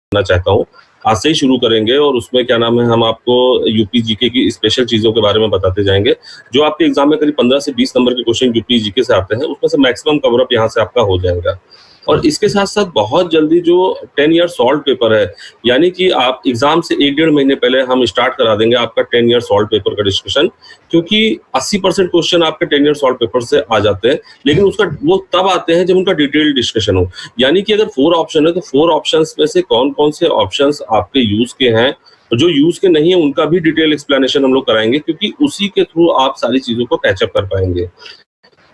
करना चाहता हूँ। आज से ही शुरू करेंगे और उसमें क्या नाम है, हम आपको यूपी जीके की स्पेशल चीज़ों के बारे में बताते जाएँगे। जो आपके एग्ज़ाम में करीब 15 से 20 नंबर के क्वेश्चन यूपी जीके से आते हैं, उसमें से मैक्सिमम कवर अप यहाँ से आपका हो जाएगा। और इसके साथ-साथ बहुत जल्दी जो 10 ईयर सॉल्व पेपर है, यानी कि आप एग्ज़ाम से 1 डेढ़ महीने पहले हम स्टार्ट करा देंगे आपका 10 ईयर सॉल्व पेपर का डिस्कशन, क्योंकि 80% क्वेश्चन आपके 10 ईयर सॉल्व पेपर से आ जाते हैं, लेकिन उसका वो तब आते हैं जब उनका डिटेल्ड डिस्कशन हो। यानी कि अगर 4 ऑप्शन है, तो 4 ऑप्शंस में से कौन-कौन से ऑप्शंस आपके यूज़ के हैं, और जो यूज़ के नहीं है उनका भी डिटेल एक्सप्लेनेशन हम लोग कराएँगे, क्योंकि उसी के थ्रू आप सारी चीज़ों को कैच अप कर पाएँगे।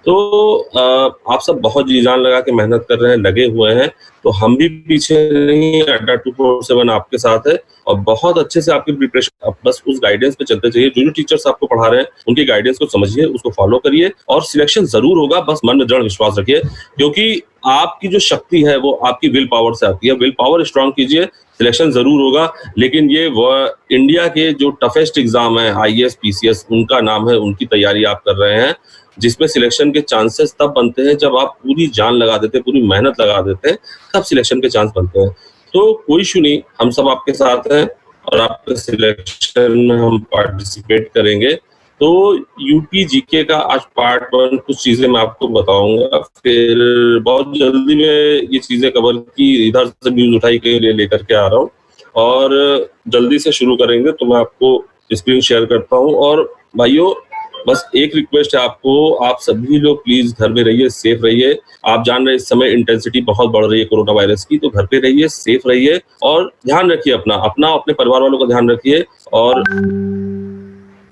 तो आप सब बहुत जी-जान लगा के मेहनत कर रहे हैं, लगे हुए हैं, तो हम भी पीछे नहीं हैं, अड्डा 247 आपके साथ है और बहुत अच्छे से आपकी प्रिपरेशन, आप बस उस गाइडेंस पे चलते जाइए। जो-जो टीचर्स आपको पढ़ा रहे हैं, उनके गाइडेंस को समझिए, उसको फॉलो करिए और सिलेक्शन ज़रूर होगा, बस मन में दृढ़ विश्वास रखिए, क्योंकि आपकी जो शक्ति है, वो आपकी विल पावर से आती है। विल पावर स्ट्रॉन्ग कीजिए, सिलेक्शन ज़रूर होगा, लेकिन ये इंडिया के जो टफेस्ट एग्ज़ाम है, आईएएस, पीसीएस, उनका नाम है, उनकी तैयारी आप कर रहे हैं, जिसमें सिलेक्शन के चांसेस तब बनते हैं जब आप पूरी जान लगा देते हैं, पूरी मेहनत लगा देते हैं, तब सिलेक्शन के चांस बनते हैं। तो कोई इश्यू नहीं, हम सब आपके साथ हैं और आपके सिलेक्शन में हम पार्टिसिपेट करेंगे। तो यूपी जीके का आज पार्ट 1 कुछ चीज़ें मैं आपको बताऊँगा, फिर बहुत जल्दी मैं ये चीज़ें कवर की, इधर से न्यूज़ उठाई के लिए लेकर के आ रहा हूँ और जल्दी से शुरू करेंगे। तो मैं आपको स्क्रीन शेयर करता हूँ और भाइयों, बस एक रिक्वेस्ट है आपको, आप सभी लोग प्लीज घर में रहिए, सेफ रहिए। आप जान रहे हैं इस समय इंटेंसिटी बहुत बढ़ रही है कोरोना वायरस की, तो घर पे रहिए, सेफ रहिए और ध्यान रखिए अपना अपने परिवार वालों का ध्यान रखिए।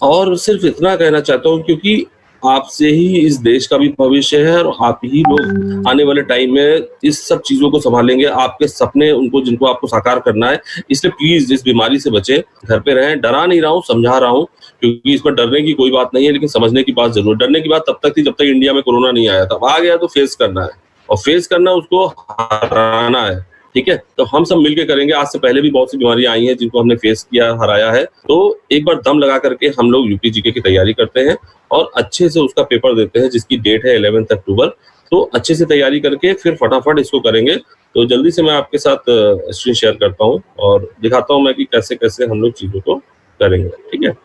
और सिर्फ इतना कहना चाहता हूँ, क्योंकि आपसे ही इस देश का भी भविष्य है और आप ही लोग आने वाले टाइम में इस सब चीज़ों को सँभालेंगे। आपके सपने जिनको आपको साकार करना है, इसलिए प्लीज़ इस बीमारी से बचें, घर पे रहें। डरा नहीं रहा हूँ, समझा रहा हूँ, क्योंकि इसमें डरने की कोई बात नहीं है, लेकिन समझने की बात ज़रूर है। डरने की बात तब तक थी जब तक इंडिया में कोरोना नहीं आया था। अब आ गया तो फेस करना है और फेस करना, उसको हराना है, ठीक है? तो हम सब मिलके करेंगे। आज से पहले भी बहुत सी बीमारियां आई हैं जिनको हमने फेस किया, हराया है। तो एक बार दम लगा करके हम लोग यूपी जीके की तैयारी करते हैं और अच्छे से उसका पेपर देते हैं, जिसकी डेट है 11 अक्टूबर। तो अच्छे से तैयारी करके फिर फटाफट इसको करेंगे। तो जल्दी से मैं आपके साथ स्क्रीन शेयर करता हूँ और दिखाता हूँ मैं कि कैसे-कैसे हम लोग चीज़ों को करेंगे, ठीक है?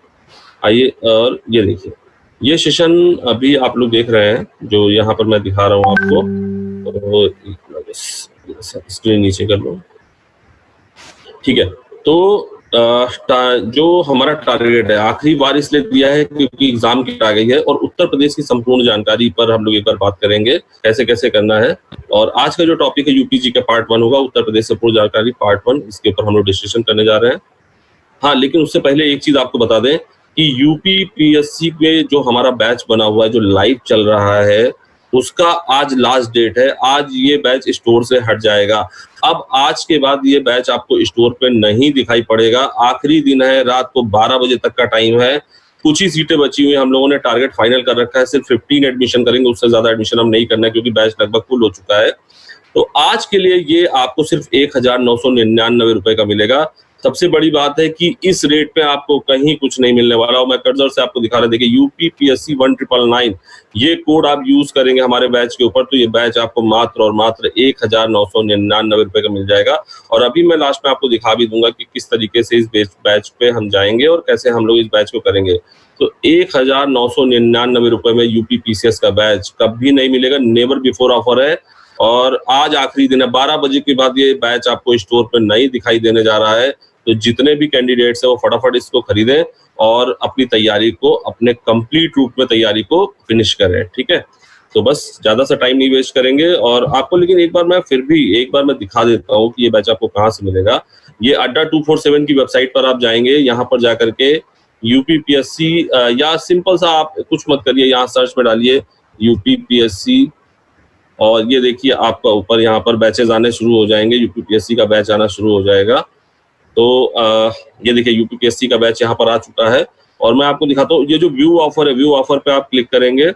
आइए, और ये देखिए, ये सेशन अभी आप लोग देख रहे हैं, जो यहाँ पर मैं दिखा रहा हूँ आपको। तो स्क्रीन नीचे कर लो, ठीक है? तो जो हमारा टारगेट है, आखिरी बार इसलिए दिया है क्योंकि एग्जाम की आ गई है और उत्तर प्रदेश की संपूर्ण जानकारी पर हम लोग एक बार बात करेंगे, कैसे-कैसे करना है। और आज का जो टॉपिक है यूपी जी का पार्ट 1 होगा, उत्तर प्रदेश से पूर्ण जानकारी पार्ट 1, इसके ऊपर हम लोग डिस्कशन करने जा रहे हैं। हाँ, लेकिन उससे पहले एक चीज़ आपको बता दें कि यूपी पीएससी में जो हमारा बैच बना हुआ है, जो लाइव चल रहा है, उसका आज लास्ट डेट है। आज ये बैच स्टोर से हट जाएगा। अब आज के बाद ये बैच आपको स्टोर पे नहीं दिखाई पड़ेगा। आखिरी दिन है, रात को 12 बजे तक का टाइम है। कुछ ही सीटें बची हुई हैं, हम लोगों ने टारगेट फाइनल कर रखा है, सिर्फ 15 एडमिशन करेंगे, उससे ज़्यादा एडमिशन हम नहीं करना है क्योंकि बैच लगभग फुल हो चुका है। तो आज के लिए ये आपको सिर्फ 1999 रुपए का मिलेगा। सबसे बड़ी बात है कि इस रेट पे आपको कहीं कुछ नहीं मिलने वाला। और मैं कर्सर से आपको दिखा रहा, देखिए, यूपीपीएससी 1999, ये कोड आप यूज करेंगे हमारे बैच के ऊपर, तो ये बैच आपको मात्र और मात्र 1999 रुपए का मिल जाएगा। और अभी मैं लास्ट में आपको दिखा भी दूंगा कि किस तरीके से इस बैच पे हम जाएंगे और कैसे हम लोग इस बैच को करेंगे। तो 1999 रुपए में यूपीपीसीएस का बैच कभी नहीं मिलेगा, नेवर बिफोर ऑफर है। और आज आखिरी दिन है, 12 बजे के बाद ये बैच आपको स्टोर पर नहीं दिखाई देने जा रहा है। तो जितने भी कैंडिडेट्स हैं वो फटाफट इसको खरीदें और अपनी तैयारी को, अपने कंप्लीट रूप में तैयारी को फिनिश करें, ठीक है? तो बस ज्यादा सा टाइम नहीं वेस्ट करेंगे और आपको, लेकिन एक बार मैं दिखा देता हूँ कि ये बैच आपको कहाँ से मिलेगा। ये अड्डा 247 की वेबसाइट पर आप जाएंगे, यहाँ पर जाकर के यूपीपीएससी, या सिंपल सा आप कुछ मत करिए, यहाँ सर्च में डालिए यूपीपीएससी और ये देखिए आपका ऊपर यहाँ पर बैचेज आने शुरू हो जाएंगे। यूपीपीएससी का बैच आना शुरू हो जाएगा। तो ये देखिए यूपीपीएससी का बैच यहाँ पर आ चुका है और मैं आपको दिखाता हूँ। ये जो व्यू ऑफर है, व्यू ऑफर पे आप क्लिक करेंगे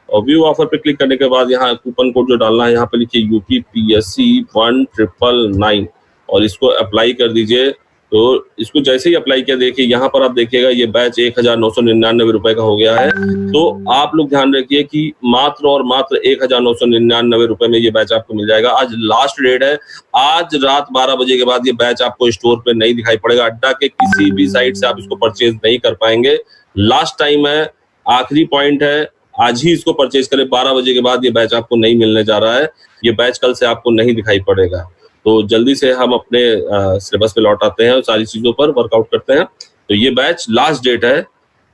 और व्यू ऑफर पे क्लिक करने के बाद यहाँ कूपन कोड जो डालना है, यहाँ पे लिखिए यूपीपीएससी 1999 और इसको अप्लाई कर दीजिए। तो इसको जैसे ही अप्लाई किया, देखिए यहाँ पर आप देखिएगा ये बैच 1999 रुपए का हो गया है। तो आप लोग ध्यान रखिए कि मात्र और मात्र 1999 रुपए में ये बैच आपको मिल जाएगा। आज लास्ट डेट है, आज रात 12 बजे के बाद ये बैच आपको स्टोर पे नहीं दिखाई पड़ेगा। अड्डा के किसी भी साइट से आप इसको परचेज नहीं कर पाएंगे। लास्ट टाइम है, आखिरी पॉइंट है, आज ही इसको परचेज करें। 12 बजे के बाद ये बैच आपको नहीं मिलने जा रहा है। ये बैच कल से आपको नहीं दिखाई पड़ेगा। तो जल्दी से हम अपने सिलेबस पे लौट आते हैं और सारी चीजों पर वर्कआउट करते हैं। तो ये बैच लास्ट डेट है।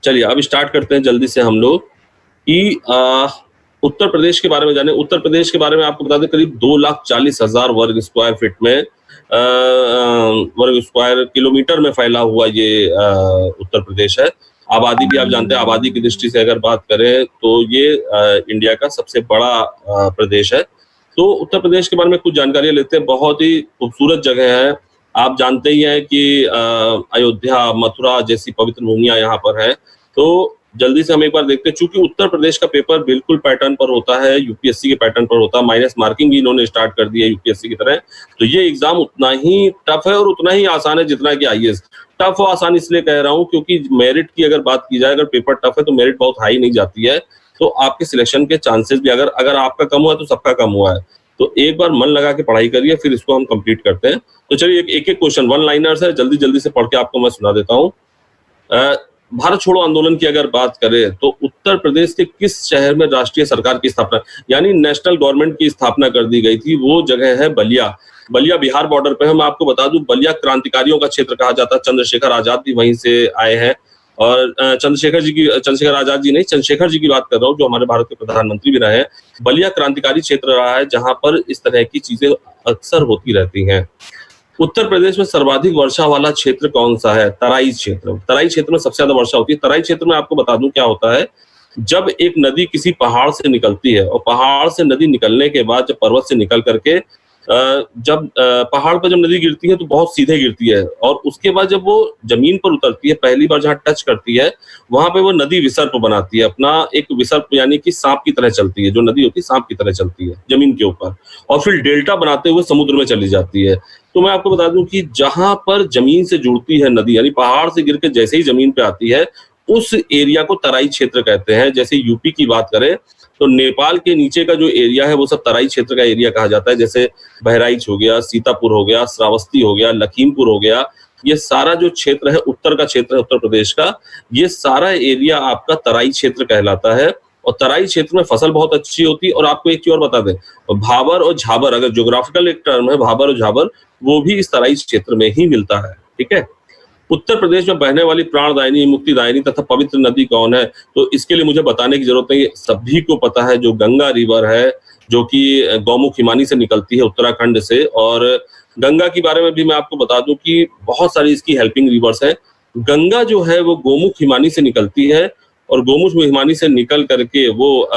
चलिए अब स्टार्ट करते हैं जल्दी से हम लोग कि उत्तर प्रदेश के बारे में जाने। उत्तर प्रदेश के बारे में आपको बता दें, करीब 2,40,000 वर्ग स्क्वायर फीट में वर्ग स्क्वायर किलोमीटर में फैला हुआ ये उत्तर प्रदेश है। आबादी भी आप जानते हैं, आबादी की दृष्टि से अगर बात करें तो ये इंडिया का सबसे बड़ा प्रदेश है। तो उत्तर प्रदेश के बारे में कुछ जानकारी लेते हैं। बहुत ही खूबसूरत जगह है। आप जानते ही हैं कि अयोध्या, मथुरा जैसी पवित्र भूमियां यहाँ पर है। तो जल्दी से हम एक बार देखते हैं। चूंकि उत्तर प्रदेश का पेपर बिल्कुल पैटर्न पर होता है, यूपीएससी के पैटर्न पर होता है, माइनस मार्किंग भी इन्होंने स्टार्ट कर दी है यूपीएससी की तरह। तो ये एग्जाम उतना ही टफ है और उतना ही आसान है जितना कि आईएएस। टफ और आसान इसलिए कह रहा हूँ क्योंकि मेरिट की अगर बात की जाए, अगर पेपर टफ है तो मेरिट बहुत हाई नहीं जाती है। तो आपके सिलेक्शन के चांसेस भी अगर आपका कम हुआ है तो सबका कम हुआ है। तो एक बार मन लगा के पढ़ाई करिए, फिर इसको हम कंप्लीट करते हैं। तो चलिए एक एक क्वेश्चन, वन लाइनर्स है, जल्दी जल्दी से पढ़ के आपको मैं सुना देता हूँ। भारत छोड़ो आंदोलन की अगर बात करें तो उत्तर प्रदेश के किस शहर में राष्ट्रीय सरकार की स्थापना यानी नेशनल गवर्नमेंट की स्थापना कर दी गई थी? वो जगह है बलिया। बलिया बिहार बॉर्डर पे है। मैं आपको बता दूं, बलिया क्रांतिकारियों का क्षेत्र कहा जाता है। चंद्रशेखर आजाद भी वहीं से आए हैं। और चंद्रशेखर आजाद जी नहीं, चंद्रशेखर जी की बात कर रहा हूँ, जो हमारे भारत के प्रधानमंत्री भी रहे हैं। बलिया क्रांतिकारी क्षेत्र रहा है जहां पर इस तरह की चीजें अक्सर होती रहती हैं। उत्तर प्रदेश में सर्वाधिक वर्षा वाला क्षेत्र कौन सा है? तराई क्षेत्र। तराई क्षेत्र में सबसे ज्यादा वर्षा होती है। तराई क्षेत्र में आपको बता दूं क्या होता है, जब एक नदी किसी पहाड़ से निकलती है और पहाड़ से नदी निकलने के बाद जब पर्वत से निकल करके जब पहाड़ पर जब नदी गिरती है तो बहुत सीधे गिरती है, और उसके बाद जब वो जमीन पर उतरती है, पहली बार जहाँ टच करती है वहां पे वो नदी विसर्प बनाती है अपना। एक विसर्प यानी कि सांप की तरह चलती है, जो नदी होती है सांप की तरह चलती है जमीन के ऊपर, और फिर डेल्टा बनाते हुए समुद्र में चली जाती है। तो मैं आपको बता दूं कि जहां पर जमीन से जुड़ती है नदी, यानी पहाड़ से गिर के जैसे ही जमीन पे आती है, उस एरिया को तराई क्षेत्र कहते हैं। जैसे यूपी की बात करें तो नेपाल के नीचे का जो एरिया है वो सब तराई क्षेत्र का एरिया कहा जाता है। जैसे बहराइच हो गया, सीतापुर हो गया, श्रावस्ती हो गया, लखीमपुर हो गया, ये सारा जो क्षेत्र है, उत्तर का क्षेत्र है उत्तर प्रदेश का, ये सारा एरिया आपका तराई क्षेत्र कहलाता है। और तराई क्षेत्र में फसल बहुत अच्छी होती है। और आपको एक चीज और बता दें, भाबर और झाबर, अगर ज्योग्राफिकल एक टर्म है भाबर और झाबर, वो भी इस तराई क्षेत्र में ही मिलता है। ठीक है। उत्तर प्रदेश में बहने वाली प्राणदायिनी, मुक्तिदायिनी तथा पवित्र नदी कौन है? तो इसके लिए मुझे बताने की जरूरत नहीं है, सभी को पता है, जो गंगा रिवर है, जो कि गौमुख हिमानी से निकलती है उत्तराखंड से। और गंगा के बारे में भी मैं आपको बता दूं कि बहुत सारी इसकी हेल्पिंग रिवर्स है। गंगा जो है वो गोमुख हिमानी से निकलती है, और गोमुख हिमानी से निकल करके वो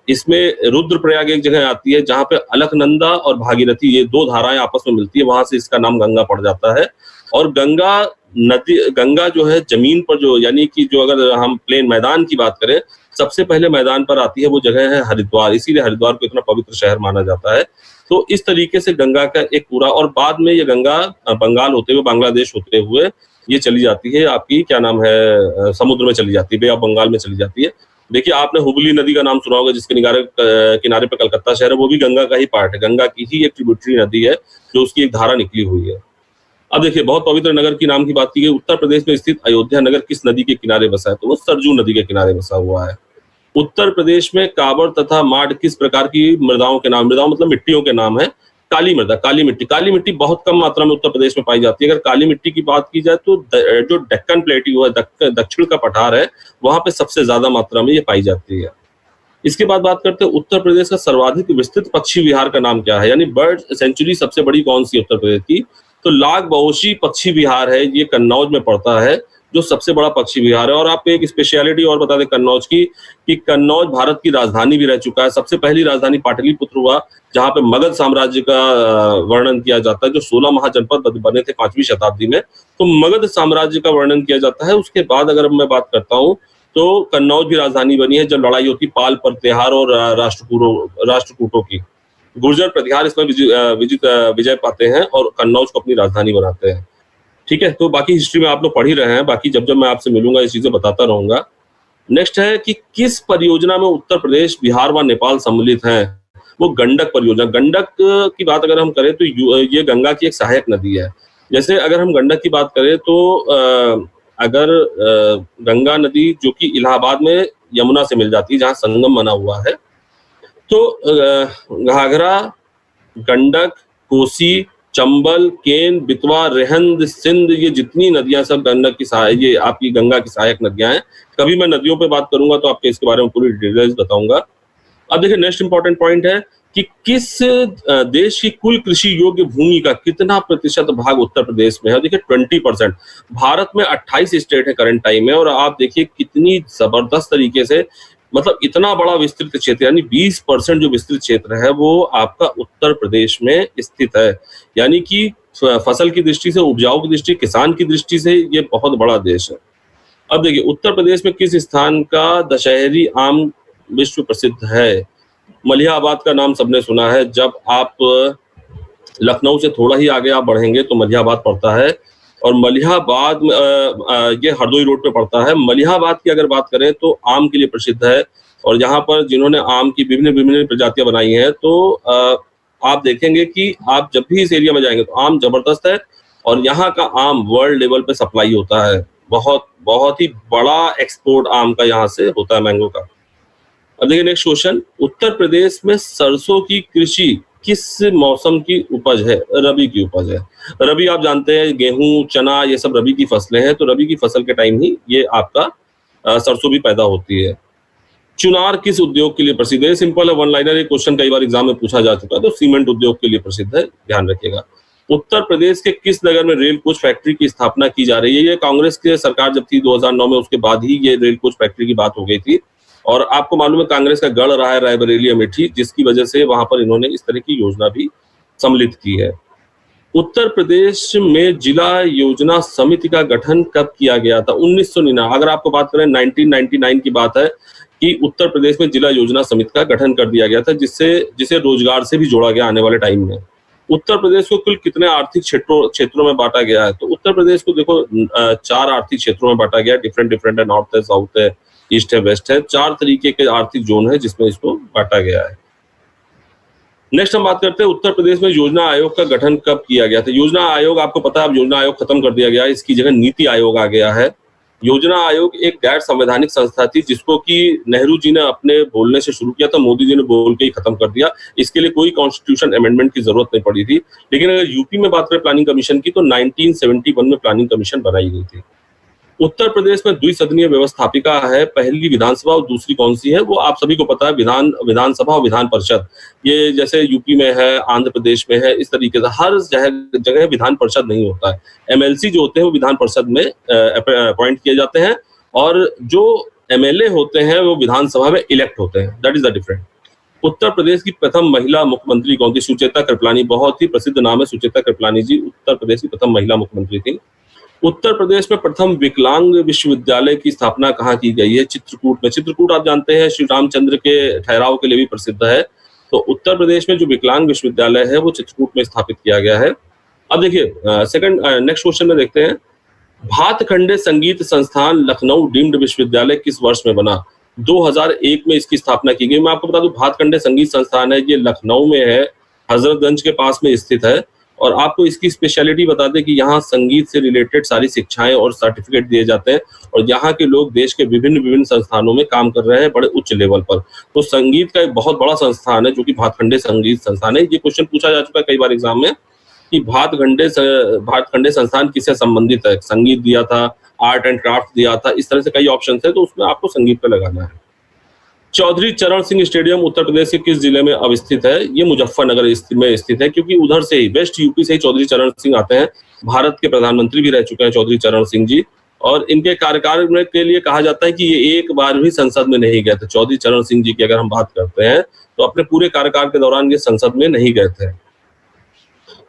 इसमें रुद्रप्रयाग एक जगह आती है जहां पे अलकनंदा और भागीरथी, ये दो धाराएं आपस में मिलती है, वहां से इसका नाम गंगा पड़ जाता है। और गंगा जो है जमीन पर, जो यानी कि जो अगर हम प्लेन मैदान की बात करें, सबसे पहले मैदान पर आती है, वो जगह है हरिद्वार। इसीलिए हरिद्वार को इतना पवित्र शहर माना जाता है। तो इस तरीके से गंगा का एक पूरा, और बाद में ये गंगा बंगाल होते हुए, बांग्लादेश होते हुए ये चली जाती है आपकी, क्या नाम है, समुद्र में चली जाती है, बे ऑफ बंगाल में चली जाती है। देखिए आपने हुगली नदी का नाम सुना होगा, जिसके किनारे पे कलकत्ता शहर है, वो भी गंगा का ही पार्ट है। गंगा की ही एक ट्रिब्यूटरी नदी है, जो उसकी एक धारा निकली हुई है। अब देखिए, बहुत पवित्र नगर की नाम की बात की गई। उत्तर प्रदेश में स्थित अयोध्या नगर किस नदी के किनारे बसा है? तो वो सरजू नदी के किनारे बसा हुआ है। उत्तर प्रदेश में काबर तथा माड किस प्रकार की मृदाओं के नाम? मृदाओं मतलब मिट्टियों के नाम है। काली मृदा, काली मिट्टी। काली मिट्टी बहुत कम मात्रा में उत्तर प्रदेश में पाई जाती है। अगर काली मिट्टी की बात की जाए तो जो डेक्कन प्लेट्यू है, दक्षिण का पठार है, वहां पे सबसे ज्यादा मात्रा में ये पाई जाती है। इसके बाद बात करते हैं उत्तर प्रदेश का सर्वाधिक विस्तृत पक्षी विहार का नाम क्या है, यानी बर्ड सेंचुरी सबसे बड़ी कौन सी है उत्तर प्रदेश की? तो लाग बहोशी पक्षी विहार है, ये कन्नौज में पड़ता है, जो सबसे बड़ा पक्षी विहार है। और आपको एक स्पेशलिटी और बता दें कन्नौज की, कि कन्नौज भारत की राजधानी भी रह चुका है। सबसे पहली राजधानी पाटलिपुत्र हुआ, जहां पे मगध साम्राज्य का वर्णन किया जाता है, जो 16 महाजनपद बने थे 5वीं शताब्दी में, तो मगध साम्राज्य का वर्णन किया जाता है। उसके बाद अगर मैं बात करता हूँ तो कन्नौज भी राजधानी बनी है जब लड़ाई होती पाल प्रतिहार और राष्ट्रकूटों की। गुर्जर प्रतिहार इसमें विजय पाते हैं और कन्नौज को अपनी राजधानी बनाते हैं। ठीक है, तो बाकी हिस्ट्री में आप लोग पढ़ ही रहे हैं, बाकी जब जब मैं आपसे मिलूंगा ये चीजें बताता रहूंगा। नेक्स्ट है कि किस परियोजना में उत्तर प्रदेश, बिहार व नेपाल सम्मिलित हैं? वो गंडक परियोजना। गंडक की बात अगर हम करें तो ये गंगा की एक सहायक नदी है। जैसे अगर हम गंडक की बात करें तो अगर गंगा नदी जो कि इलाहाबाद में यमुना से मिल जाती है, जहाँ संगम बना हुआ है, तो घाघरा, गंडक, कोसी, चंबल, केन, बेतवा, रेहंद, सिंध, ये जितनी नदियां सब गंडक की ये आपकी गंगा की सहायक नदियां हैं। कभी मैं नदियों पे बात करूंगा तो आपके इसके बारे में पूरी डिटेल्स बताऊंगा। अब देखिए नेक्स्ट इंपॉर्टेंट पॉइंट है कि किस देश की कुल कृषि योग्य भूमि का कितना प्रतिशत भाग उत्तर प्रदेश में है। देखिए 20%। भारत में 28 स्टेट है करंट टाइम में, और आप देखिए कितनी जबरदस्त तरीके से, मतलब इतना बड़ा विस्तृत क्षेत्र, यानी 20% जो विस्तृत क्षेत्र है वो आपका उत्तर प्रदेश में स्थित है। यानी कि फसल की दृष्टि से, उपजाऊ की दृष्टि, किसान की दृष्टि से ये बहुत बड़ा देश है। अब देखिए उत्तर प्रदेश में किस स्थान का दशहरी आम विश्व प्रसिद्ध है? मलिहाबाद का नाम सबने सुना है। जब आप लखनऊ से थोड़ा ही आगे आप बढ़ेंगे तो मलिहाबाद पड़ता है, और मलिहाबाद ये हरदोई रोड पे पड़ता है। मलिहाबाद की अगर बात करें तो आम के लिए प्रसिद्ध है, और यहाँ पर जिन्होंने आम की विभिन्न विभिन्न प्रजातियां बनाई हैं, तो आप देखेंगे कि आप जब भी इस एरिया में जाएंगे तो आम जबरदस्त है, और यहाँ का आम वर्ल्ड लेवल पे सप्लाई होता है। बहुत बहुत ही बड़ा एक्सपोर्ट आम का यहाँ से होता है, मैंगो का। अब देखिए नेक्स्ट क्वेश्चन, उत्तर प्रदेश में सरसों की कृषि किस मौसम की उपज है? रबी की उपज है। रबी आप जानते हैं गेहूं, चना, ये सब रबी की फसलें हैं, तो रबी की फसल के टाइम ही ये आपका सरसों भी पैदा होती है। चुनार किस उद्योग के लिए प्रसिद्ध है? सिंपल है, वन लाइनर। ये क्वेश्चन कई बार एग्जाम में पूछा जा चुका है, तो सीमेंट उद्योग के लिए प्रसिद्ध है, ध्यान रखिएगा। उत्तर प्रदेश के किस नगर में रेल कोच फैक्ट्री की स्थापना की जा रही है? ये कांग्रेस की सरकार जब थी 2009 में, उसके बाद ही ये रेल कोच फैक्ट्री की बात हो गई थी। और आपको मालूम है कांग्रेस का गढ़ रहा है रायबरेली अमेठी, जिसकी वजह से वहां पर इन्होंने इस तरह की योजना भी सम्मिलित की है। उत्तर प्रदेश में जिला योजना समिति का गठन कब किया गया था? 1999। अगर आपको बात करें 1999 की बात है कि उत्तर प्रदेश में जिला योजना समिति का गठन कर दिया गया था, जिसे रोजगार से भी जोड़ा गया आने वाले टाइम में। उत्तर प्रदेश को कुल कितने आर्थिक क्षेत्रों में बांटा गया है? तो उत्तर प्रदेश को देखो 4 आर्थिक क्षेत्रों में बांटा गया, डिफरेंट है, नॉर्थ है, साउथ है, ईस्ट है, वेस्ट है। 4 तरीके के आर्थिक जोन है जिसमें इसको बांटा गया है। नेक्स्ट हम बात करते हैं उत्तर प्रदेश में योजना आयोग का गठन कब किया गया था? योजना आयोग, आपको पता है अब योजना आयोग खत्म कर दिया गया है, इसकी जगह नीति आयोग आ गया है। योजना आयोग एक गैर संवैधानिक संस्था थी, जिसको कि नेहरू जी ने अपने बोलने से शुरू किया था, मोदी जी ने बोल के ही खत्म कर दिया। इसके लिए कोई कॉन्स्टिट्यूशन अमेंडमेंट की जरूरत नहीं पड़ी थी। लेकिन अगर यूपी में बात करें प्लानिंग कमीशन की, तो 1971 में प्लानिंग कमीशन बनाई गई थी। उत्तर प्रदेश में द्विसदनीय व्यवस्थापिका है, पहली विधानसभा और दूसरी कौन सी है? वो आप सभी को पता है, विधानसभा और विधान परिषद। ये जैसे यूपी में है, आंध्र प्रदेश में है, इस तरीके से हर जगह विधान परिषद नहीं होता है। एमएलसी जो होते हैं वो विधान परिषद में अपॉइंट किए जाते हैं, और जो एमएलए होते हैं वो विधानसभा में इलेक्ट होते हैं। That is the difference. Uttar Pradesh की प्रथम महिला मुख्यमंत्री कौन थी? सुचेता कृपलानी। बहुत ही प्रसिद्ध नाम है सुचेता कृपलानी जी, उत्तर प्रदेश की प्रथम महिला मुख्यमंत्री थी। उत्तर प्रदेश में प्रथम विकलांग विश्वविद्यालय की स्थापना कहाँ की गई है? चित्रकूट में। चित्रकूट आप जानते हैं श्री रामचंद्र के ठहराव के लिए भी प्रसिद्ध है, तो उत्तर प्रदेश में जो विकलांग विश्वविद्यालय है वो चित्रकूट में स्थापित किया गया है। अब देखिए नेक्स्ट क्वेश्चन में देखते हैं, भातखंडे संगीत संस्थान लखनऊ डीम्ड विश्वविद्यालय किस वर्ष में बना? 2001 में इसकी स्थापना की गई। मैं आपको बता दूं भातखंडे संगीत संस्थान है, ये लखनऊ में है, हजरतगंज के पास में स्थित है। और आपको इसकी स्पेशलिटी बता दें कि यहाँ संगीत से रिलेटेड सारी शिक्षाएं और सर्टिफिकेट दिए जाते हैं, और यहाँ के लोग देश के विभिन्न संस्थानों में काम कर रहे हैं बड़े उच्च लेवल पर। तो संगीत का एक बहुत बड़ा संस्थान है जो कि भातखंडे संगीत संस्थान है। ये क्वेश्चन पूछा जा चुका है कई बार एग्जाम में कि भातखंडे संस्थान किससे संबंधित है? संगीत दिया था, आर्ट एंड क्राफ्ट दिया था, इस तरह से कई ऑप्शन है, तो उसमें आपको संगीत पे लगाना है। चौधरी चरण सिंह स्टेडियम उत्तर प्रदेश के किस जिले में अवस्थित है? ये मुजफ्फरनगर में स्थित है, क्योंकि उधर से ही वेस्ट यूपी से ही चौधरी चरण सिंह आते हैं। भारत के प्रधानमंत्री भी रह चुके हैं चौधरी चरण सिंह जी, और इनके कार्यकाल के लिए कहा जाता है कि ये एक बार भी संसद में नहीं गए थे। चौधरी चरण सिंह जी की अगर हम बात करते हैं तो अपने पूरे कार्यकाल के दौरान ये संसद में नहीं गए थे।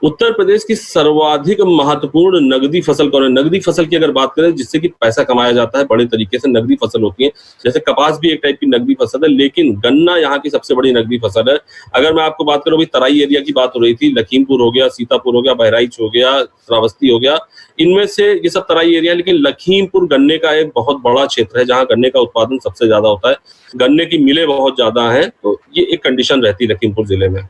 उत्तर प्रदेश की सर्वाधिक महत्वपूर्ण नगदी फसल कौन है? नगदी फसल की अगर बात करें जिससे कि पैसा कमाया जाता है बड़े तरीके से, नगदी फसल होती है। जैसे कपास भी एक टाइप की नगदी फसल है, लेकिन गन्ना यहाँ की सबसे बड़ी नगदी फसल है। अगर मैं आपको बात करूं, अभी तराई एरिया की बात हो रही थी, लखीमपुर हो गया, सीतापुर हो गया, बहराइच हो गया, श्रावस्ती हो गया, इनमें से ये सब तराई एरिया, लेकिन लखीमपुर गन्ने का एक बहुत बड़ा क्षेत्र है जहाँ गन्ने का उत्पादन सबसे ज्यादा होता है। गन्ने की मिलें बहुत ज्यादा है, तो ये एक कंडीशन रहती है लखीमपुर जिले में।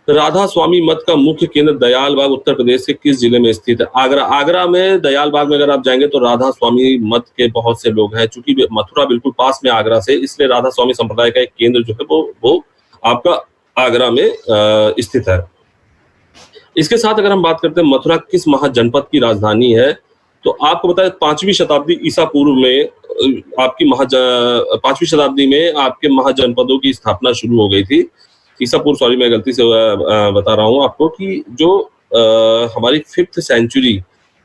राधा स्वामी मठ का मुख्य केंद्र दयाल बाग उत्तर प्रदेश के किस जिले में स्थित है? आगरा। आगरा में दयाल बाग में अगर आप जाएंगे तो राधा स्वामी मठ के बहुत से लोग हैं। चूंकि मथुरा बिल्कुल पास में आगरा से, इसलिए राधा स्वामी संप्रदाय का एक केंद्र जो है वो आपका आगरा में स्थित है। इसके साथ अगर हम बात करते हैं मथुरा किस महाजनपद की राजधानी है, तो आपको बताया 5वीं शताब्दी ईसा पूर्व में आपकी 5वीं शताब्दी में आपके महाजनपदों की स्थापना शुरू हो गई थी। ईसापुर, सॉरी मैं गलती से बता रहा हूँ आपको कि जो हमारी 5th सेंचुरी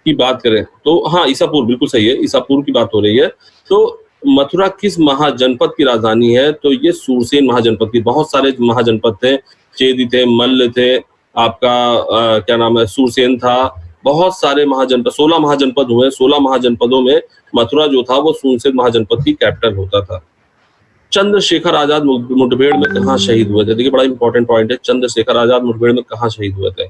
की बात करें तो हाँ, ईसापुर बिल्कुल सही है, ईसापुर की बात हो रही है। तो मथुरा किस महाजनपद की राजधानी है? तो ये सूरसेन महाजनपद की। बहुत सारे महाजनपद थे, चेदी थे, मल्ल थे, आपका क्या नाम है, सूरसेन था, बहुत सारे महाजनपद, 16 महाजनपद हुए। 16 महाजनपदों में मथुरा जो था वो सूरसेन महाजनपद की कैपिटल होता था। चंद्रशेखर आजाद मुठभेड़ में कहाँ शहीद हुए थे? देखिए बड़ा इंपॉर्टेंट पॉइंट है, चंद्रशेखर आजाद मुठभेड़ में कहाँ शहीद हुए थे?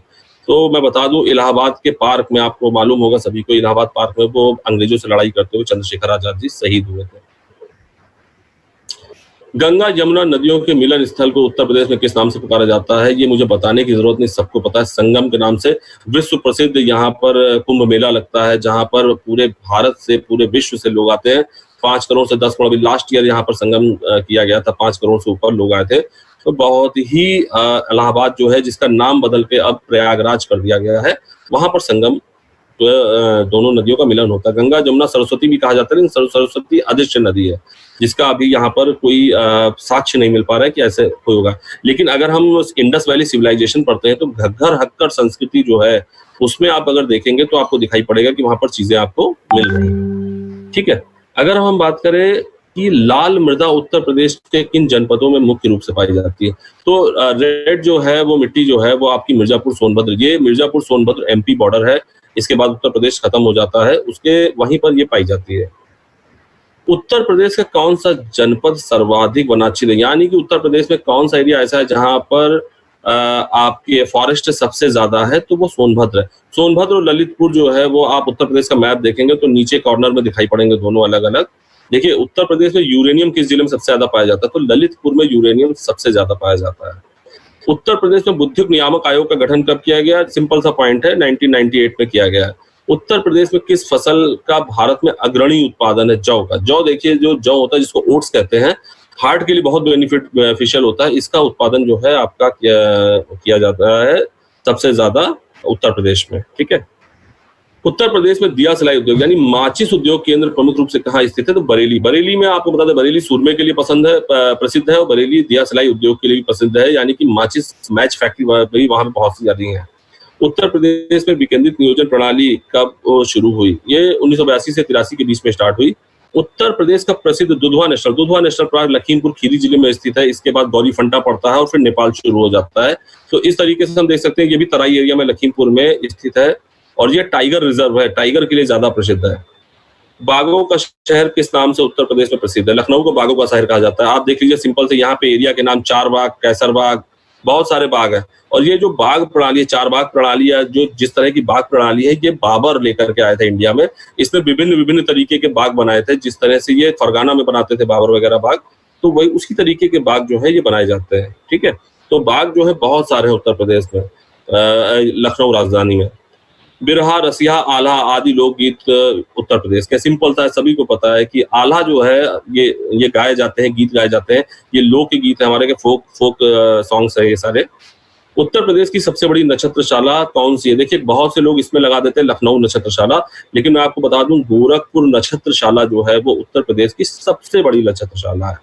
तो मैं बता दूं, इलाहाबाद के पार्क में, आपको मालूम होगा सभी को, इलाहाबाद पार्क में वो अंग्रेजों से लड़ाई करते हुए चंद्रशेखर आजाद जी शहीद हुए थे। गंगा यमुना नदियों के मिलन स्थल को उत्तर प्रदेश में किस नाम से पुकारा जाता है? ये मुझे बताने की जरूरत नहीं, सबको पता है, संगम के नाम से। विश्व प्रसिद्ध यहाँ पर कुंभ मेला लगता है, जहां पर पूरे भारत से, पूरे विश्व से लोग आते हैं। 5 करोड़ से 10 करोड़, लास्ट ईयर यहाँ पर संगम किया गया था, 5 करोड़ से ऊपर लोग आए थे। तो बहुत ही इलाहाबाद जो है, जिसका नाम बदल के अब प्रयागराज कर दिया गया है, वहां पर संगम दोनों नदियों का मिलन होता है। गंगा जमुना सरस्वती भी कहा जाता है, लेकिन सरस्वती अदृश्य नदी है, जिसका अभी यहाँ पर कोई साक्ष्य नहीं मिल पा रहा है कि ऐसे कोई होगा। लेकिन अगर हम इंडस वैली सिविलाइजेशन पढ़ते हैं तो घग्गर हक्कर संस्कृति जो है, उसमें आप अगर देखेंगे तो आपको दिखाई पड़ेगा कि वहां पर चीजें आपको मिल रही है। ठीक है, अगर हम बात करें कि लाल मृदा उत्तर प्रदेश के किन जनपदों में मुख्य रूप से पाई जाती है, तो रेड जो है वो मिट्टी जो है वो आपकी मिर्जापुर सोनभद्र, ये मिर्जापुर सोनभद्र एमपी बॉर्डर है, इसके बाद उत्तर प्रदेश खत्म हो जाता है, उसके वहीं पर ये पाई जाती है। उत्तर प्रदेश का कौन सा जनपद सर्वाधिक वनांचल है? यानी कि उत्तर प्रदेश में कौन सा एरिया ऐसा है जहां पर आपके फॉरेस्ट सबसे ज्यादा है? तो वो सोनभद्र है। सोनभद्र और ललितपुर जो है वो, आप उत्तर प्रदेश का मैप देखेंगे तो नीचे कॉर्नर में दिखाई पड़ेंगे दोनों अलग अलग। देखिए उत्तर प्रदेश में यूरेनियम किस जिले में सबसे ज्यादा पाया जाता है? तो ललितपुर में यूरेनियम सबसे ज्यादा पाया जाता है। उत्तर प्रदेश में बुद्धिक नियामक आयोग का गठन कब किया गया? सिंपल सा पॉइंट है, 1998 में किया गया है। उत्तर प्रदेश में किस फसल का भारत में अग्रणी उत्पादन है? जौ का। जौ देखिए, जो जौ होता है जिसको ओट्स कहते हैं, हार्ट के लिए बहुत बेनिफिशियल होता है, इसका उत्पादन जो है आपका किया जाता है सबसे ज्यादा उत्तर प्रदेश में। ठीक है, उत्तर प्रदेश में दिया सलाई उद्योग यानी माचिस उद्योग केंद्र प्रमुख रूप से कहाँ स्थित है? तो बरेली। बरेली में आपको बता दें, बरेली सूरमे के लिए प्रसिद्ध है, और बरेली दिया सलाई उद्योग के लिए भी प्रसिद्ध है, यानी कि माचिस मैच फैक्ट्री भी वहां पे बहुत सी ज्यादा है। उत्तर प्रदेश में विकेंद्रित नियोजन प्रणाली कब शुरू हुई? ये 1982 से 83 के बीच में स्टार्ट हुई। उत्तर प्रदेश का प्रसिद्ध दुधवा नेशनल पार्क लखीमपुर खीरी जिले में स्थित है, इसके बाद गौरीफंटा पड़ता है और फिर नेपाल शुरू हो जाता है। तो इस तरीके से हम देख सकते हैं, ये भी तराई एरिया में लखीमपुर में स्थित है, और ये टाइगर रिजर्व है, टाइगर के लिए ज्यादा प्रसिद्ध है। बागों का शहर किस नाम से उत्तर प्रदेश में प्रसिद्ध है? लखनऊ को बागों का शहर कहा जाता है। आप देख लीजिए, सिंपल से यहाँ पे एरिया के नाम चार बाग, कैसर बाग, बहुत सारे बाग हैं। और ये जो बाग प्रणाली है, चार बाग प्रणाली है, जो जिस तरह की बाग प्रणाली है, ये बाबर लेकर के आए थे इंडिया में। इसने विभिन्न तरीके के बाग बनाए थे, जिस तरह से ये फरगाना में बनाते थे बाबर वगैरह बाग, तो वही उसी तरीके के बाग जो है ये बनाए जाते हैं। ठीक है, तो बाग जो है बहुत सारे हैं उत्तर प्रदेश में, लखनऊ राजधानी में। बिरहा, रसिया, आल्हा आदि लोकगीत उत्तर प्रदेश के। सिंपल सा सभी को पता है कि आल्हा जो है ये गाए जाते हैं, गीत गाए जाते हैं, ये लोकगीत है हमारे के, फोक सॉन्ग्स है ये सारे। उत्तर प्रदेश की सबसे बड़ी नक्षत्रशाला कौन सी है? देखिए बहुत से लोग इसमें लगा देते हैं लखनऊ नक्षत्रशाला, लेकिन मैं आपको बता दूं गोरखपुर नक्षत्रशाला जो है वो उत्तर प्रदेश की सबसे बड़ी नक्षत्रशाला है।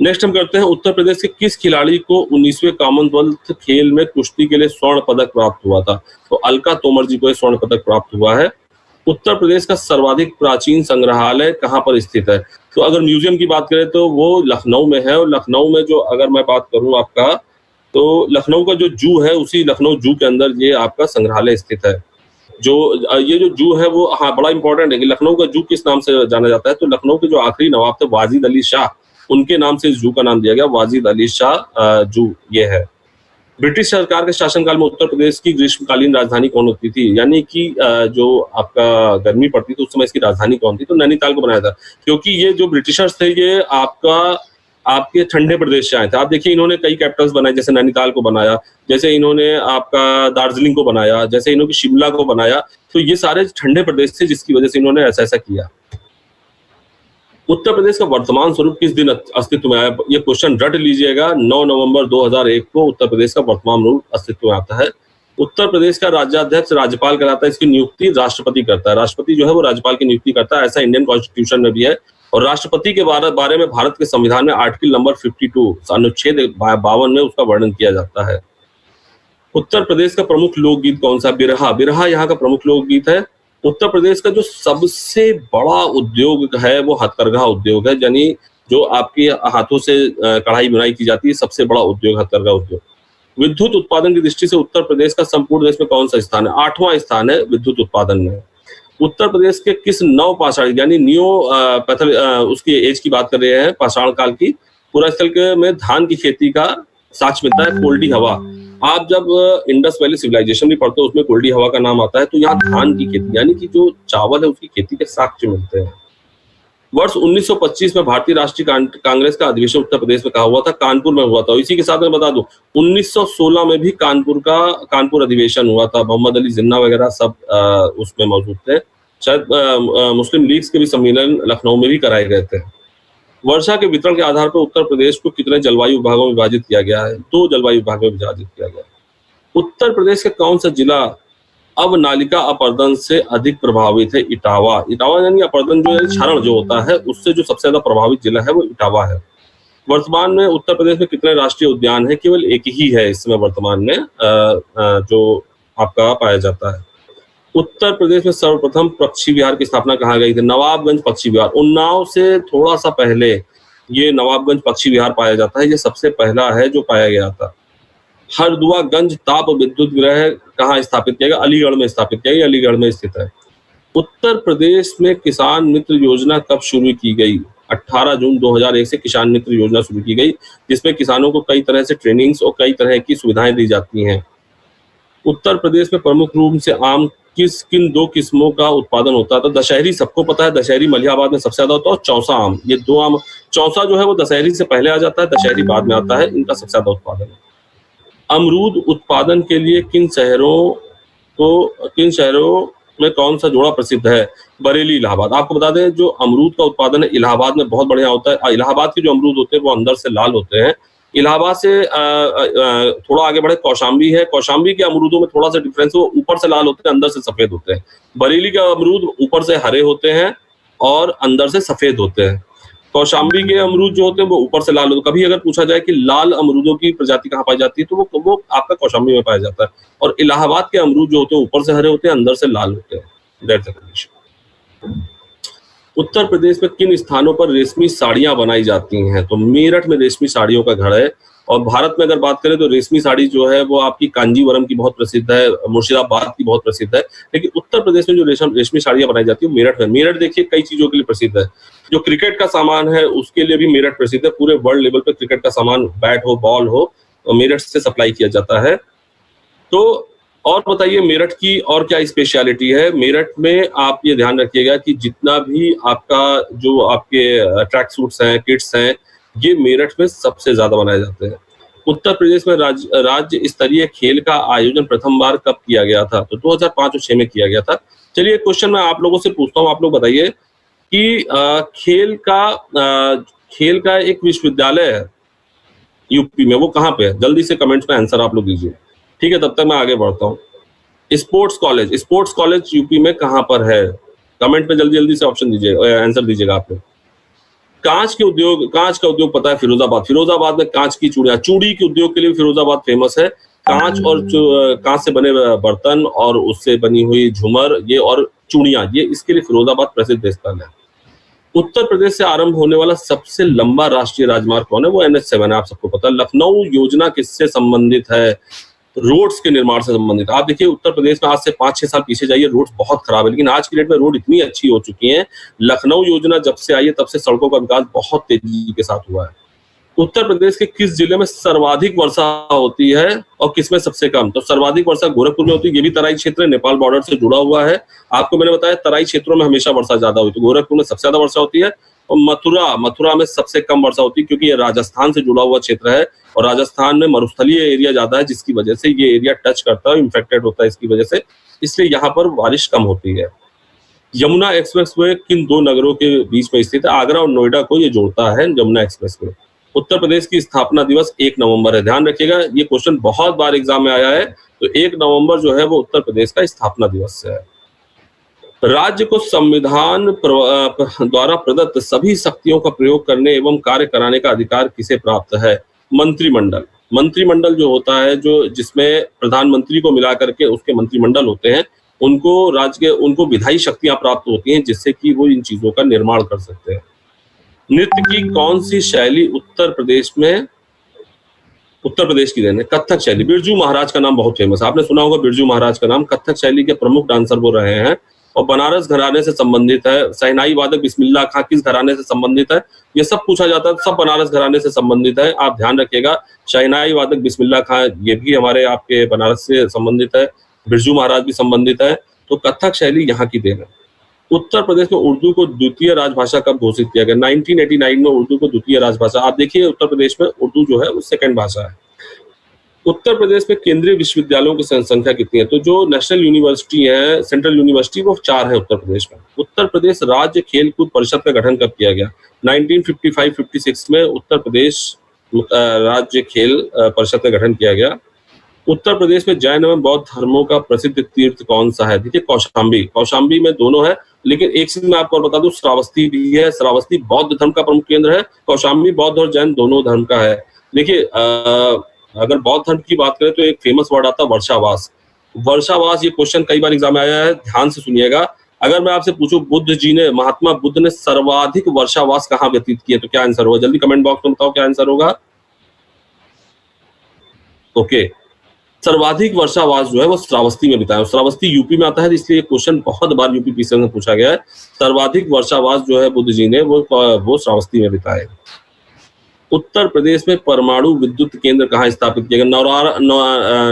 नेक्स्ट हम करते हैं, उत्तर प्रदेश के किस खिलाड़ी को 19वें कॉमनवेल्थ खेल में कुश्ती के लिए स्वर्ण पदक प्राप्त हुआ था? तो अलका तोमर जी को स्वर्ण पदक प्राप्त हुआ है। उत्तर प्रदेश का सर्वाधिक प्राचीन संग्रहालय कहाँ पर स्थित है? तो अगर म्यूजियम की बात करें तो वो लखनऊ में है, और लखनऊ में जो अगर मैं बात करूं आपका, तो लखनऊ का जो जू है, उसी लखनऊ जू के अंदर ये आपका संग्रहालय स्थित है। जो ये जो जू है वो, हाँ, बड़ा इंपॉर्टेंट है कि लखनऊ का जू किस नाम से जाना जाता है। तो लखनऊ के जो आखिरी नवाब थे वाजिद अली शाह, उनके नाम से इस जू का नाम दिया गया, वाजिद अली शाह जू ये है। ब्रिटिश सरकार के शासनकाल में उत्तर प्रदेश की ग्रीष्मकालीन राजधानी कौन होती थी, यानी कि जो आपका गर्मी पड़ती थी उस समय इसकी राजधानी कौन थी, तो नैनीताल को बनाया था। क्योंकि ये जो ब्रिटिशर्स थे ये आपके ठंडे प्रदेश से आए थे। आप देखिए इन्होंने कई कैपिटल्स बनाए, जैसे नैनीताल को बनाया, जैसे इन्होंने आपका दार्जिलिंग को बनाया, जैसे इन्होंने शिमला को बनाया। तो ये सारे ठंडे प्रदेश थे जिसकी वजह से इन्होंने ऐसा ऐसा किया। उत्तर प्रदेश का वर्तमान स्वरूप किस दिन अस्तित्व में आया, ये क्वेश्चन रट लीजिएगा। 9 नवंबर 2001 को उत्तर प्रदेश का वर्तमान रूप अस्तित्व में आता है। उत्तर प्रदेश का राज्याध्यक्ष राज्यपाल कहलाता है, इसकी नियुक्ति राष्ट्रपति करता है। राष्ट्रपति जो है वो राज्यपाल की नियुक्ति करता है, ऐसा इंडियन कॉन्स्टिट्यूशन में भी है। और राष्ट्रपति के बारे में भारत के संविधान में आर्टिकल नंबर 52 अनुच्छेद 52 में उसका वर्णन किया जाता है। उत्तर प्रदेश का प्रमुख लोकगीत कौन सा, बिरहा। बिरहा यहाँ का प्रमुख लोकगीत है। उत्तर प्रदेश का जो सबसे बड़ा उद्योग है वो हथकरघा उद्योग है, यानी जो आपके हाथों से कढ़ाई बुनाई की जाती है, सबसे बड़ा उद्योग हथकरघा उद्योग। विद्युत उत्पादन की दृष्टि से उत्तर प्रदेश का संपूर्ण देश में कौन सा स्थान है, 8वां स्थान है विद्युत उत्पादन में। उत्तर प्रदेश के किस नव पाषाण यानी उसकी एज की बात कर रहे हैं, पाषाण काल की, पूर्वांचल के में धान की खेती का साक्ष्य मिलता है कोल्डी हवा। आप जब इंडस वैली सिविलाइजेशन भी पढ़ते हो उसमें कोल्डी हवा का नाम आता है। तो यहाँ धान की खेती यानी कि जो चावल है उसकी खेती के साक्ष्य मिलते हैं। वर्ष 1925 में भारतीय राष्ट्रीय कांग्रेस का अधिवेशन उत्तर प्रदेश में कहा हुआ था, कानपुर में हुआ था। इसी के साथ मैं बता दूं 1916 में भी कानपुर अधिवेशन हुआ था। मोहम्मद अली जिन्ना वगैरह सब उसमें मौजूद थे। शायद मुस्लिम लीग के भी सम्मेलन लखनऊ में भी कराए गए थे। वर्षा के वितरण के आधार पर उत्तर प्रदेश को कितने जलवायु विभागों में विभाजित किया गया है, 2 जलवायु विभागों में विभाजित किया गया है। उत्तर प्रदेश का कौन सा जिला अब नालिका अपरदन से अधिक प्रभावित है, इटावा। इटावा यानी अपरदन जो है, क्षरण जो होता है, उससे जो सबसे ज्यादा प्रभावित जिला है वो इटावा है। वर्तमान में उत्तर प्रदेश में कितने राष्ट्रीय उद्यान है, केवल एक ही है इस समय वर्तमान में जो आपका पाया जाता है। उत्तर प्रदेश में सर्वप्रथम पक्षी विहार की स्थापना कहाँ गई थी, नवाबगंज पक्षी विहार। उन्नाव से थोड़ा सा पहले ये नवाबगंज पक्षी विहार पाया जाता है, ये सबसे पहला है जो पाया गया था। हरदुआगंज ताप विद्युत गृह कहाँ स्थापित किया गया, अलीगढ़ में स्थापित किया गया, अलीगढ़ में स्थित है। उत्तर प्रदेश में किसान मित्र योजना कब शुरू की गई, 18 जून 2001 से किसान मित्र योजना शुरू की गई, जिसमें किसानों को कई तरह से ट्रेनिंग्स और कई तरह की सुविधाएं दी जाती हैं। उत्तर प्रदेश में प्रमुख रूप से आम किन 2 किस्मों का उत्पादन होता था, दशहरी सबको पता है, दशहरी मलिहाबाद में सबसे ज्यादा होता है, और चौसा आम, ये 2 आम। चौसा जो है वो दशहरी से पहले आ जाता है, दशहरी बाद में आता है, इनका सबसे ज्यादा उत्पादन है। अमरूद उत्पादन के लिए किन शहरों में कौन सा जोड़ा प्रसिद्ध है, बरेली, इलाहाबाद। आपको बता दें जो अमरूद का उत्पादन है इलाहाबाद में बहुत बढ़िया होता है। इलाहाबाद के जो अमरूद होते हैं वो अंदर से लाल होते हैं। इलाहाबाद से थोड़ा आगे बढ़े कौशाम्बी है, कौशाम्बी के अमरूदों में थोड़ा सा डिफरेंस, वो ऊपर से लाल होते हैं, अंदर से सफेद होते हैं। बरेली के अमरूद ऊपर से हरे होते हैं और अंदर से सफेद होते हैं। कौशाम्बी के अमरूद जो होते हैं वो ऊपर से लाल होते हैं। कभी अगर पूछा जाए कि लाल अमरूदों की प्रजाति कहाँ पाई जाती है तो वो आपका कौशाम्बी में पाया जाता है। और इलाहाबाद के अमरूद जो होते हैं ऊपर से हरे होते हैं, अंदर से लाल होते हैं। That's the condition. Uttar Pradesh में किन स्थानों पर रेशमी साड़ियां बनाई जाती हैं, तो मेरठ में रेशमी साड़ियों का घर है। और भारत में अगर बात करें तो रेशमी साड़ी जो है वो आपकी कांजीवरम की बहुत प्रसिद्ध है, मुर्शिदाबाद की बहुत प्रसिद्ध है। लेकिन उत्तर प्रदेश में जो रेशमी साड़ियां बनाई जाती है मेरठ में। मेरठ देखिए कई चीजों के लिए प्रसिद्ध है। जो क्रिकेट का सामान है उसके लिए भी मेरठ प्रसिद्ध है। पूरे वर्ल्ड लेवल पे क्रिकेट का सामान, बैट हो, बॉल हो, मेरठ से सप्लाई किया जाता है। तो और बताइए मेरठ की और क्या स्पेशलिटी है। मेरठ में आप ये ध्यान रखिएगा कि जितना भी आपका जो आपके ट्रैक सूट्स हैं, किट्स हैं, ये मेरठ में सबसे ज्यादा बनाए जाते हैं। उत्तर प्रदेश में राज्य स्तरीय खेल का आयोजन प्रथम बार कब किया गया था, तो 2005 और 2006 में किया गया था। चलिए एक क्वेश्चन मैं आप लोगों से पूछता हूँ, आप लोग बताइए कि खेल का एक विश्वविद्यालय है यूपी में, वो कहाँ पे है? जल्दी से कमेंट्स में आंसर आप लोग दीजिए, ठीक है? तब तक मैं आगे बढ़ता हूँ। स्पोर्ट्स कॉलेज यूपी में कहाँ पर है? कमेंट में जल्दी जल्दी से ऑप्शन दीजिए, आंसर दीजिएगा आप लोग। कांच का उद्योग पता है, फिरोजाबाद में कांच की चूड़ी के उद्योग के लिए फिरोजाबाद फेमस है। कांच और कांच से बने बर्तन और उससे बनी हुई झूमर ये और चूड़ियां, ये इसके लिए फिरोजाबाद प्रसिद्ध स्थल है। उत्तर प्रदेश से आरंभ होने वाला सबसे लंबा राष्ट्रीय राजमार्ग कौन है? वो NH7 है, आप सबको पता है। लखनऊ योजना किससे संबंधित है? रोड्स के निर्माण से संबंधित। आप देखिए उत्तर प्रदेश में आज से 5-6 साल पीछे जाइए, रोड्स बहुत खराब है, लेकिन आज की डेट में रोड इतनी अच्छी हो चुकी हैं। लखनऊ योजना जब से आई है तब से सड़कों का विकास बहुत तेजी के साथ हुआ है। उत्तर प्रदेश के किस जिले में सर्वाधिक वर्षा होती है और किसमें सबसे कम? तो सर्वाधिक वर्षा गोरखपुर में होती है, ये भी तराई क्षेत्र है, नेपाल बॉर्डर से जुड़ा हुआ है। आपको मैंने बताया तराई क्षेत्रों में हमेशा वर्षा ज्यादा होती है, गोरखपुर में सबसे ज्यादा वर्षा होती है, और मथुरा में सबसे कम वर्षा होती है, क्योंकि ये राजस्थान से जुड़ा हुआ क्षेत्र है और राजस्थान में मरुस्थलीय एरिया ज्यादा है, जिसकी वजह से ये एरिया टच करता है, इन्फेक्टेड होता है इसकी वजह से, इसलिए यहाँ पर बारिश कम होती है। यमुना एक्सप्रेसवे किन दो नगरों के बीच में स्थित है? आगरा और नोएडा को ये जोड़ता है यमुना एक्सप्रेसवे। उत्तर प्रदेश की स्थापना दिवस 1 नवंबर है, ध्यान रखिएगा, ये क्वेश्चन बहुत बार एग्जाम में आया है। तो 1 नवंबर जो है वो उत्तर प्रदेश का स्थापना दिवस है। राज्य को संविधान द्वारा प्रदत्त सभी शक्तियों का प्रयोग करने एवं कार्य कराने का अधिकार किसे प्राप्त है? मंत्रिमंडल। मंत्रिमंडल जो होता है, जो जिसमें प्रधानमंत्री को मिला करके उसके मंत्रिमंडल होते हैं, उनको विधायी शक्तियां प्राप्त होती हैं, जिससे कि वो इन चीजों का निर्माण कर सकते हैं। नृत्य की कौन सी शैली उत्तर प्रदेश की देन है? कथक शैली। बिरजू महाराज का नाम बहुत फेमस है, आपने सुना होगा बिरजू महाराज का नाम। कथक शैली के प्रमुख डांसर वो रहे हैं और बनारस घराने से संबंधित है। शहनाई वादक बिस्मिल्लाह खां किस घराने से संबंधित है? ये सब पूछा जाता है, सब बनारस घराने से संबंधित है, आप ध्यान रखिएगा। शहनाई वादक बिस्मिल्लाह खां ये भी हमारे आपके बनारस से संबंधित है, बिरजू महाराज भी संबंधित है। तो कथक शैली यहाँ की देन है। उत्तर प्रदेश में उर्दू को द्वितीय राजभाषा कब घोषित किया गया? 1989 में उर्दू को द्वितीय राजभाषा। आप देखिए उत्तर प्रदेश में उर्दू जो है वो सेकंड भाषा है। उत्तर प्रदेश में केंद्रीय विश्वविद्यालयों की संख्या कितनी है? तो जो नेशनल यूनिवर्सिटी है, सेंट्रल यूनिवर्सिटी, वो 4 है उत्तर प्रदेश में। उत्तर प्रदेश राज्य खेलकूद परिषद का गठन कब किया गया? 1955-56 में उत्तर प्रदेश राज्य खेल परिषद का गठन किया गया। उत्तर प्रदेश में जैन एवं बौद्ध धर्मों का प्रसिद्ध तीर्थ कौन सा है? देखिए कौशाम्बी में दोनों है, लेकिन एक चीज मैं आपको बता दूं, श्रावस्ती भी है। श्रावस्ती बौद्ध धर्म का प्रमुख केंद्र है, कौशाम्बी बौद्ध और जैन दोनों धर्म का है। देखिए अगर बौद्ध धर्म की बात करें तो एक फेमस वर्ड आता है वर्षावास। ये क्वेश्चन कई बार एग्जाम में आया है, ध्यान से सुनिएगा। अगर मैं आपसे पूछूं महात्मा बुद्ध ने सर्वाधिक वर्षावास कहाँ व्यतीत किए, तो क्या आंसर होगा? जल्दी कमेंट बॉक्स में बताओ क्या आंसर होगा। ओके, सर्वाधिक वर्षावास जो है वो श्रावस्ती में बिताया। श्रावस्ती यूपी में आता है, इसलिए क्वेश्चन बहुत बार यूपी पीसीएम में पूछा गया है। सर्वाधिक वर्षावास जो है बुद्ध जी ने वो श्रावस्ती में बिताए। उत्तर प्रदेश में परमाणु विद्युत केंद्र कहाँ स्थापित किया गया?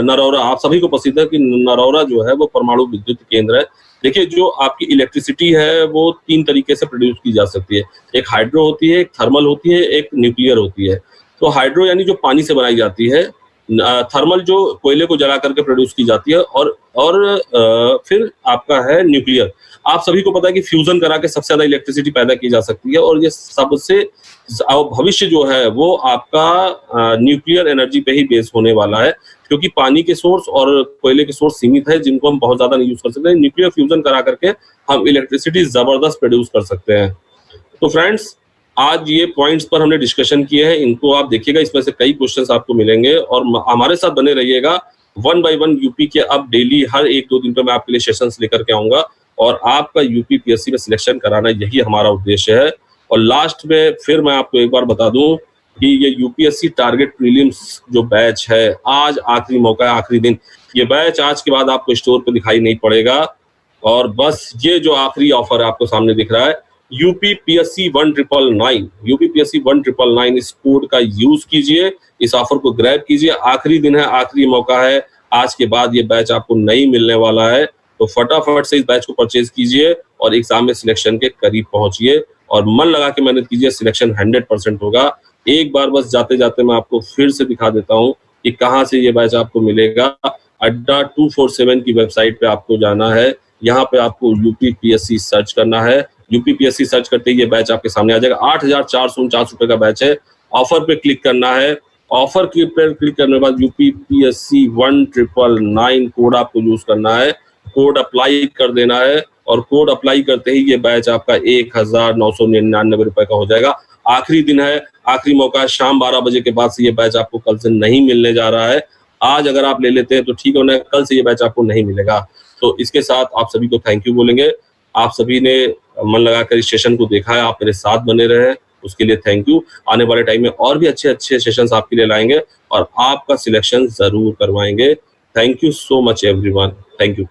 नरौरा। आप सभी को पसंद है कि नरौरा जो है वो परमाणु विद्युत केंद्र है। देखिए जो आपकी इलेक्ट्रिसिटी है वो 3 तरीके से प्रोड्यूस की जा सकती है। एक हाइड्रो होती है, एक थर्मल होती है, एक न्यूक्लियर होती है। तो हाइड्रो यानी जो पानी से बनाई जाती है, थर्मल जो कोयले को जला करके प्रोड्यूस की जाती है, और फिर आपका है न्यूक्लियर। आप सभी को पता है कि फ्यूजन करा के सबसे ज्यादा इलेक्ट्रिसिटी पैदा की जा सकती है, और ये सबसे भविष्य जो है वो आपका न्यूक्लियर एनर्जी पे ही बेस होने वाला है, क्योंकि पानी के सोर्स और कोयले के सोर्स सीमित है, जिनको हम बहुत ज्यादा नहीं यूज कर सकते। न्यूक्लियर फ्यूजन करा करके हम इलेक्ट्रिसिटी जबरदस्त प्रोड्यूस कर सकते हैं। तो फ्रेंड्स, आज ये पॉइंट्स पर हमने डिस्कशन किए हैं, इनको आप देखिएगा, इसमें से कई क्वेश्चंस आपको मिलेंगे, और हमारे साथ बने रहिएगा। 1 by 1 यूपी के अब डेली हर 1-2 दिन पे मैं आपके लिए सेशंस लेकर के आऊंगा, और आपका यूपी पीएससी में सिलेक्शन कराना यही हमारा उद्देश्य है। और लास्ट में फिर मैं आपको एक बार बता दूं कि ये यूपीएससी टारगेट प्रीलिम्स जो बैच है, आज आखिरी मौका है, आखिरी दिन। ये बैच आज के बाद आपको स्टोर पे दिखाई नहीं पड़ेगा, और बस ये जो आखिरी ऑफर है आपको सामने दिख रहा है, यूपीपीएससी 1999, इस कोड का यूज कीजिए, इस ऑफर को ग्रैब कीजिए। आखिरी दिन है, आखिरी मौका है, आज के बाद ये बैच आपको नहीं मिलने वाला है। तो फटाफट से इस बैच को परचेज कीजिए और एग्जाम में सिलेक्शन के करीब पहुंचिए, और मन लगा के मेहनत कीजिए, सिलेक्शन 100% होगा। एक बार बस जाते जाते मैं आपको फिर से दिखा देता हूं कि कहां से ये बैच आपको मिलेगा। अड्डा 247 की वेबसाइट पे आपको जाना है, यहाँ पे आपको यूपीपीएससी सर्च करना है। यूपीपीएससी सर्च करते ही ये बैच आपके सामने आ जाएगा। 8,449 रुपए का बैच है। ऑफर पे क्लिक करना है, ऑफर के पर क्लिक करने के बाद यूपीपीएससी 1999 कोड आपको यूज करना है, कोड अप्लाई कर देना है, और कोड अप्लाई करते ही ये बैच आपका 1,999 रुपए का हो जाएगा। आखिरी दिन है, आखिरी मौका है, शाम 12 बजे के बाद से ये बैच आपको कल से नहीं मिलने जा रहा है। आज अगर आप ले लेते हैं तो ठीक है, कल से ये बैच आपको नहीं मिलेगा। तो इसके साथ आप सभी को थैंक यू बोलेंगे। आप सभी ने मन लगाकर इस सेशन को देखा है, आप मेरे साथ बने रहे, उसके लिए थैंक यू। आने वाले टाइम में और भी अच्छे-अच्छे सेशंस आपके लिए लाएँगे और आपका सिलेक्शन ज़रूर करवाएँगे। Thank you so much everyone. Thank you.